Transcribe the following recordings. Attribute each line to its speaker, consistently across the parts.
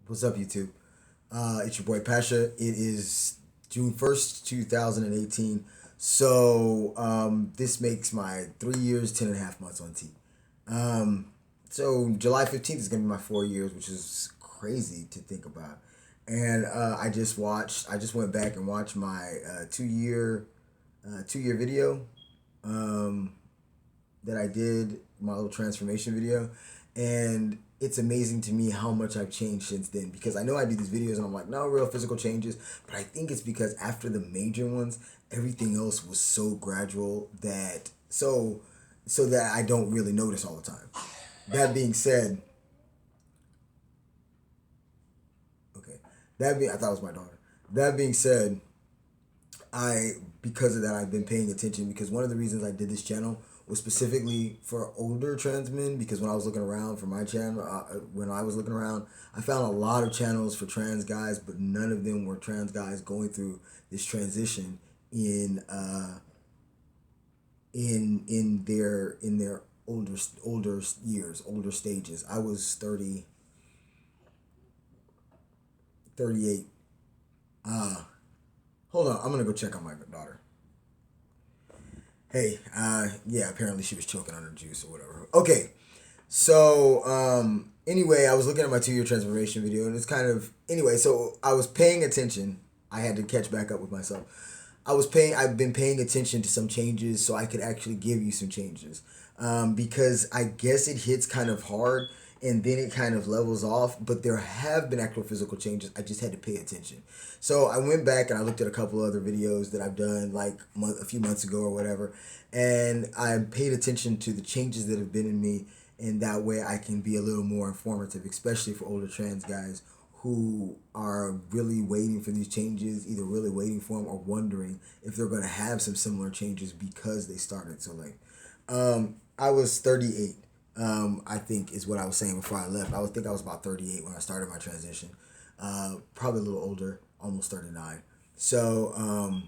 Speaker 1: What's up, YouTube? It's your boy Pasha. It is June 1st, 2018. This makes my 3 years, 10 and a half months on T. Um, July 15th is going to be my 4 years, which is crazy to think about. And I just went back and watched my 2 year video um, that I did, my little transformation video. And it's amazing to me how much I've changed since then because I know I do these videos and I'm like, no real physical changes, but I think it's because after the major ones, everything else was so gradual so that I don't really notice all the time. That being said, okay, I thought it was my daughter. That being said, I because of that I've been paying attention because one of the reasons I did this channel was specifically for older trans men because when I was looking around for my channel, when I was looking around, I found a lot of channels for trans guys, but none of them were trans guys going through this transition in in their older years, older stages. I was 38. Uh, Hold on, I'm gonna go check on my daughter. Hey, yeah, apparently she was choking on her juice or whatever. Okay, anyway, I was looking at my 2 year transformation video, and it's kind of anyway. So I was paying attention. I had to catch back up with myself. I've been paying attention to some changes, so I could actually give you some changes. Because I guess it hits kind of hard, and then it kind of levels off. But there have been actual physical changes. I just had to pay attention. So I went back and I looked at a couple other videos that I've done like a few months ago or whatever, and I paid attention to the changes that have been in me, and that way I can be a little more informative, especially for older trans guys who are really waiting for these changes, either really waiting for them or wondering if they're going to have some similar changes because they started so late. I was 38. I think is what I was saying before I left. I was about 38 when I started my transition. Probably a little older, almost 39. So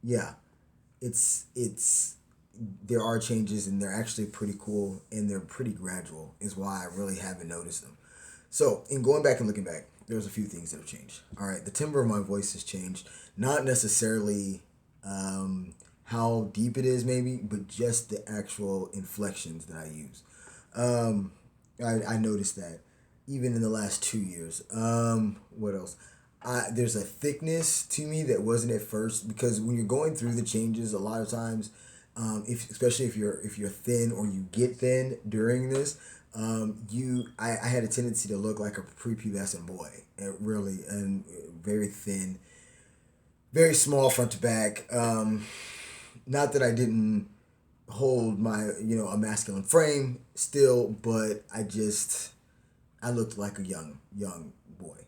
Speaker 1: yeah, it's there are changes and they're actually pretty cool and they're pretty gradual. Is why I really haven't noticed them. So in going back and looking back, there's a few things that have changed. All right, the timbre of my voice has changed. Not necessarily how deep it is, maybe, but just the actual inflections that I use. Um, I noticed that even in the last 2 years. What else? There's a thickness to me that wasn't at first because when you're going through the changes, a lot of times, if especially if you're thin or you get thin during this, I had a tendency to look like a prepubescent boy, and very thin, very small front to back. Not that I didn't hold my a masculine frame still, but I looked like a young boy.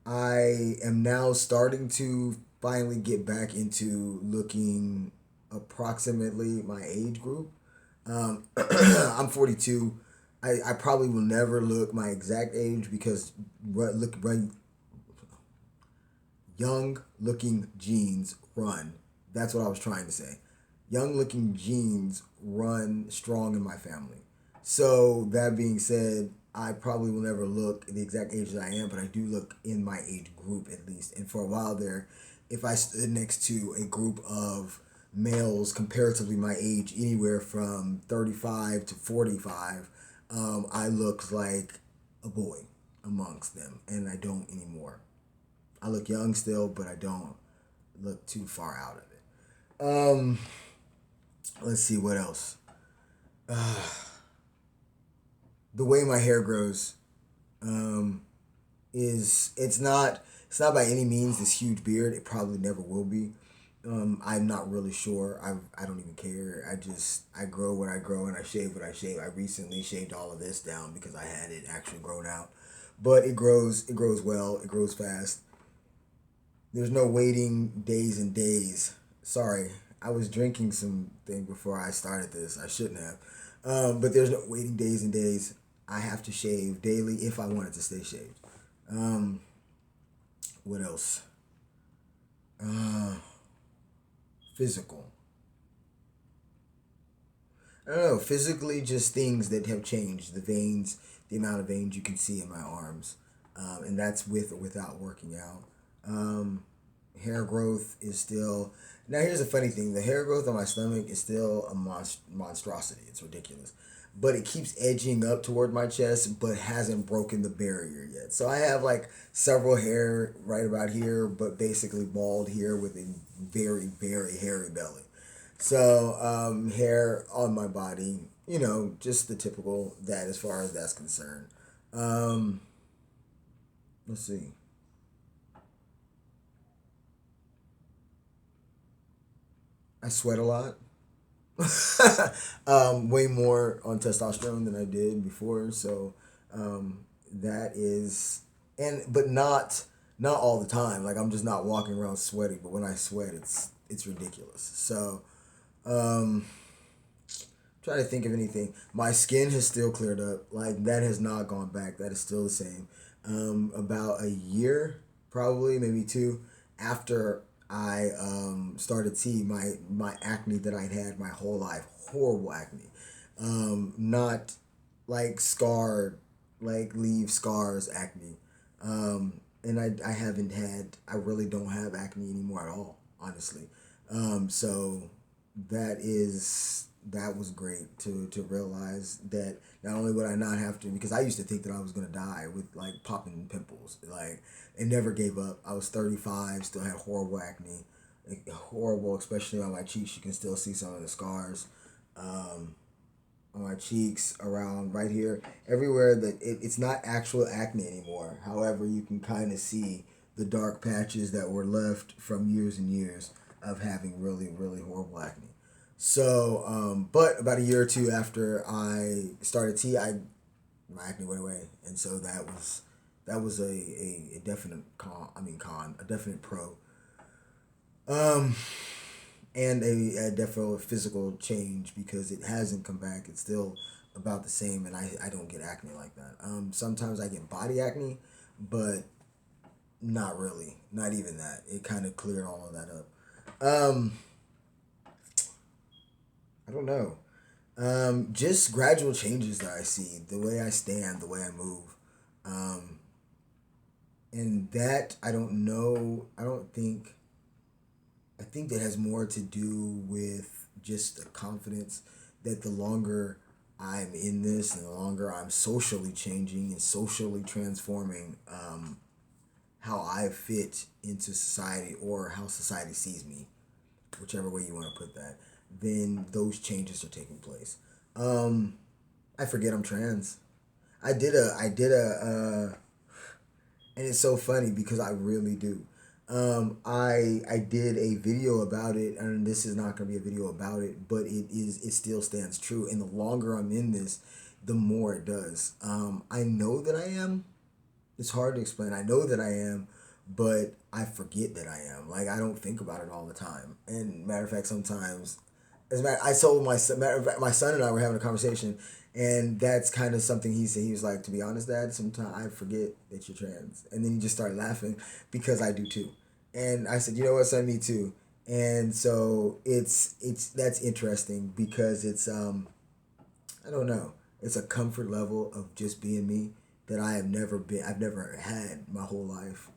Speaker 1: I am now starting to finally get back into looking approximately my age group. I'm 42. I probably will never look my exact age because young looking genes run. That's what I was trying to say. Young looking genes run strong in my family. So that being said, I probably will never look the exact age that I am, but I do look in my age group at least. And for a while there, if I stood next to a group of males comparatively my age, anywhere from 35 to 45, I looked like a boy amongst them, and I don't anymore. I look young still, but I don't look too far out of it. Let's see what else. The way my hair grows, um, is it's not by any means this huge beard. It probably never will be. I'm not really sure. I don't even care. I grow what I grow and I shave what I shave. I recently shaved all of this down because I had it actually grown out, but it grows. It grows well. It grows fast. There's no waiting days and days. Sorry, I was drinking something before I started this. I shouldn't have. But there's no waiting days and days. I have to shave daily if I wanted to stay shaved. Um, what else? Uh, Physical. I don't know. Physically, just things that have changed. The veins, the amount of veins you can see in my arms. And that's with or without working out. Um, Hair growth is still. Now here's a funny thing: the hair growth on my stomach is still a monstrosity. It's ridiculous, but it keeps edging up toward my chest, but hasn't broken the barrier yet. So I have like several hair right about here, but basically bald here with a very hairy belly. So hair on my body, just the typical that as far as that's concerned. Um, let's see. I sweat a lot. Way more on testosterone than I did before. So that is, and but not all the time. Like I'm just not walking around sweaty. But when I sweat, it's ridiculous. So um, try to think of anything. My skin has still cleared up. Like that has not gone back. That is still the same. About a year, probably maybe two, after I started seeing my acne that I'd had my whole life, horrible acne, not like scarred, like leave scars acne, and I haven't had I really don't have acne anymore at all, honestly. So that was great to realize that not only would I not have to, because I used to think that I was gonna die with like popping pimples, like it never gave up. I was 35, still had horrible acne, like, horrible, especially on my cheeks. You can still see some of the scars. Um, on my cheeks, around right here, everywhere that it's not actual acne anymore. However, you can kind of see the dark patches that were left from years and years of having really horrible acne. So, but about a year or two after I started tea, my acne went away, and so that was a definite a definite pro. Um, and a definite physical change because it hasn't come back. It's still about the same, and I don't get acne like that. Sometimes I get body acne, but not really. Not even that. It kind of cleared all of that up. Um, I don't know. Just gradual changes that I see, the way I stand, the way I move. Um, and that I don't know. I think that has more to do with just the confidence that the longer I'm in this and the longer I'm socially changing and socially transforming, how I fit into society or how society sees me, whichever way you want to put that, then those changes are taking place. Um, I forget I'm trans. And it's so funny because I really do. I did a video about it, and this is not gonna be a video about it, but it still stands true. And the longer I'm in this, the more it does. I know that I am. It's hard to explain. I know that I am, but I forget that I am. Like I don't think about it all the time. And matter of fact, sometimes, as a matter, I told my son. Matter of fact, my son and I were having a conversation, and that's kind of something he said. He was like, "To be honest, Dad, sometimes I forget that you're trans," and then he just started laughing because I do too. And I said, "You know what, son? Me too." And so it's that's interesting because it's I don't know. It's a comfort level of just being me that I've never had my whole life.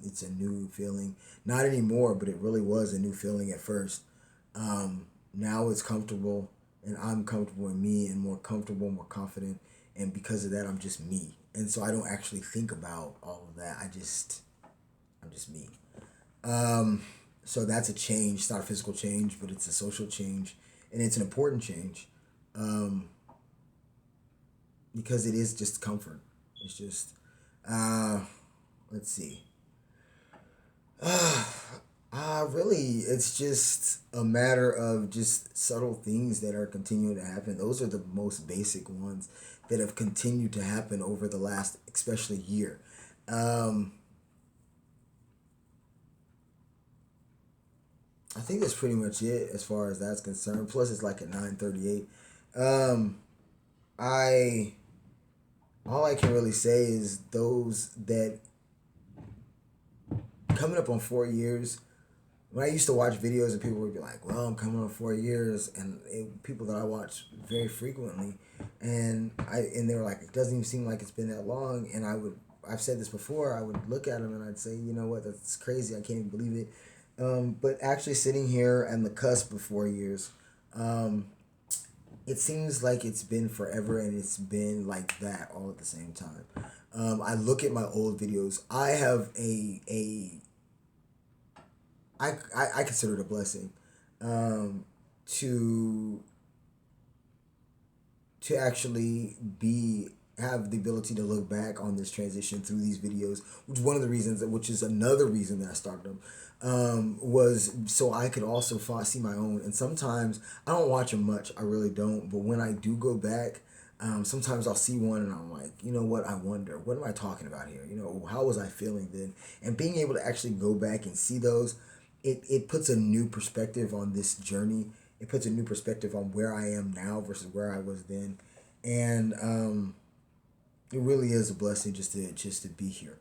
Speaker 1: It's a new feeling. Not anymore, but it really was a new feeling at first. Now it's comfortable, and I'm comfortable in me and more comfortable, more confident. And because of that, I'm just me. And so I don't actually think about all of that. I'm just me. Um, so that's a change. It's not a physical change, but it's a social change. And it's an important change. Um, because it is just comfort. It's just, uh, let's see. Really, it's just a matter of just subtle things that are continuing to happen. Those are the most basic ones that have continued to happen over the last, especially year. Um, I think that's pretty much it as far as that's concerned. Plus, it's like at 9:38. Um, I all I can really say is those that coming up on 4 years. When I used to watch videos and people would be like, "Well, I'm coming on 4 years," and people that I watch very frequently, and they were like, "It doesn't even seem like it's been that long," and I would I've said this before. I would look at them and I'd say, you know what, that's crazy. I can't even believe it. But actually sitting here on the cusp of 4 years, um, it seems like it's been forever and it's been like that all at the same time. I look at my old videos. I have I consider it a blessing, to actually be have the ability to look back on this transition through these videos, which is one of the reasons, which is another reason that I started them, was so I could also see my own. And sometimes I don't watch them much, I really don't. But when I do go back, sometimes I'll see one and I'm like, you know what? I wonder, what am I talking about here? You know, how was I feeling then? And being able to actually go back and see those, it puts a new perspective on this journey. It puts a new perspective on where I am now versus where I was then, and it really is a blessing just to be here,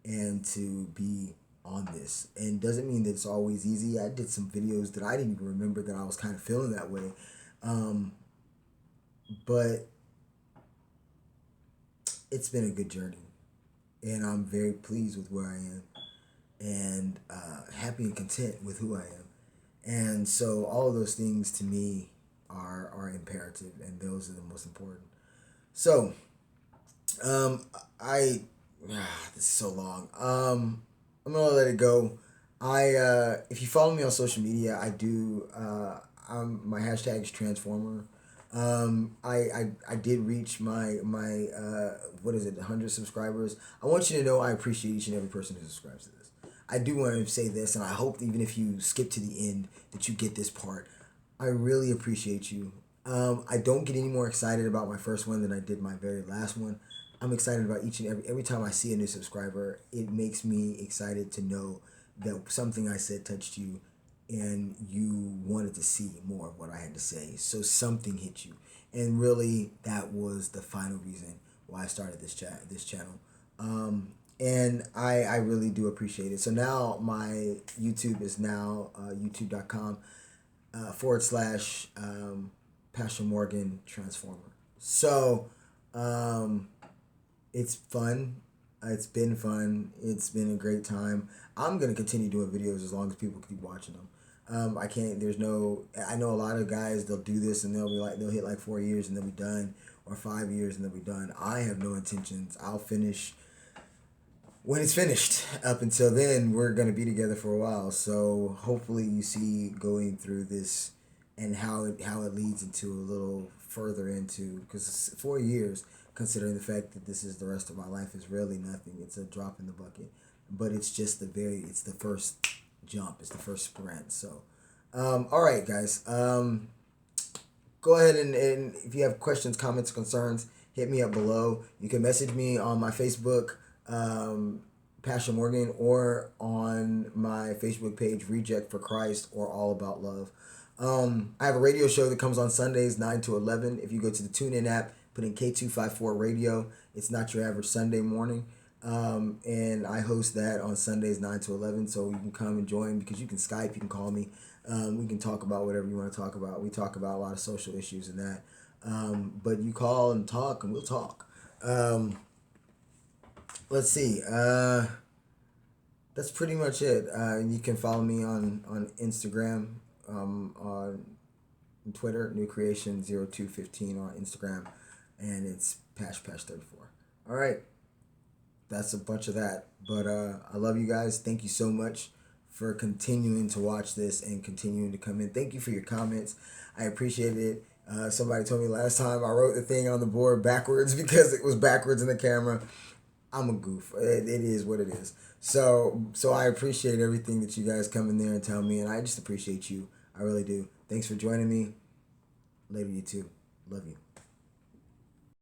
Speaker 1: and to be on this. And doesn't mean that it's always easy. I did some videos that I didn't even remember that I was kind of feeling that way, um, but it's been a good journey, and I'm very pleased with where I am, and happy and content with who I am. And so all of those things to me are imperative, and those are the most important. So, um, I this is so long. I'm gonna let it go. If you follow me on social media, I do. My hashtag is Transformer. I did reach my what is it, 100 subscribers. I want you to know I appreciate each and every person who subscribes to this. I do want to say this, and I hope that even if you skip to the end, that you get this part. I really appreciate you. I don't get any more excited about my first one than I did my very last one. I'm excited about each and every time I see a new subscriber. It makes me excited to know that something I said touched you, and you wanted to see more of what I had to say. So something hit you, and really that was the final reason why I started this channel. And I really do appreciate it. So now my YouTube is now youtube.com /, Pastor Morgan Transformer. So, it's fun. It's been fun. It's been a great time. I'm gonna continue doing videos as long as people keep watching them. I can't. There's no. I know a lot of guys. They'll do this and they'll hit like 4 years and they'll be done, or 5 years and they'll be done. I have no intentions. I'll finish when it's finished. Up until then, we're gonna be together for a while. So hopefully, you see going through this and how it leads into a little further into, because 4 years, considering the fact that this is the rest of my life, is really nothing. It's a drop in the bucket, but it's just it's the first jump. It's the first sprint. So, all right, guys. Go ahead and if you have questions, comments, concerns, hit me up below. You can message me on my Facebook, Pastor Morgan, or on my Facebook page, Reject for Christ or All About Love. I have a radio show that comes on Sundays, 9 to 11. If you go to the TuneIn app, put in K254 Radio. It's not your average Sunday morning. And I host that on Sundays, 9 to 11. So you can come and join, because you can Skype, you can call me. We can talk about whatever you want to talk about. We talk about a lot of social issues and that. But you call and talk, and we'll talk. Let's see. That's pretty much it. You can follow me on Instagram, on Twitter, New Creation 0215 on Instagram, and it's Pash34. All right, that's a bunch of that. But I love you guys. Thank you so much for continuing to watch this and continuing to come in. Thank you for your comments. I appreciate it. Somebody told me last time I wrote the thing on the board backwards because it was backwards in the camera. I'm a goof. It is what it is. So I appreciate everything that you guys come in there and tell me, and I just appreciate you. I really do. Thanks for joining me. Later, YouTube. Love you.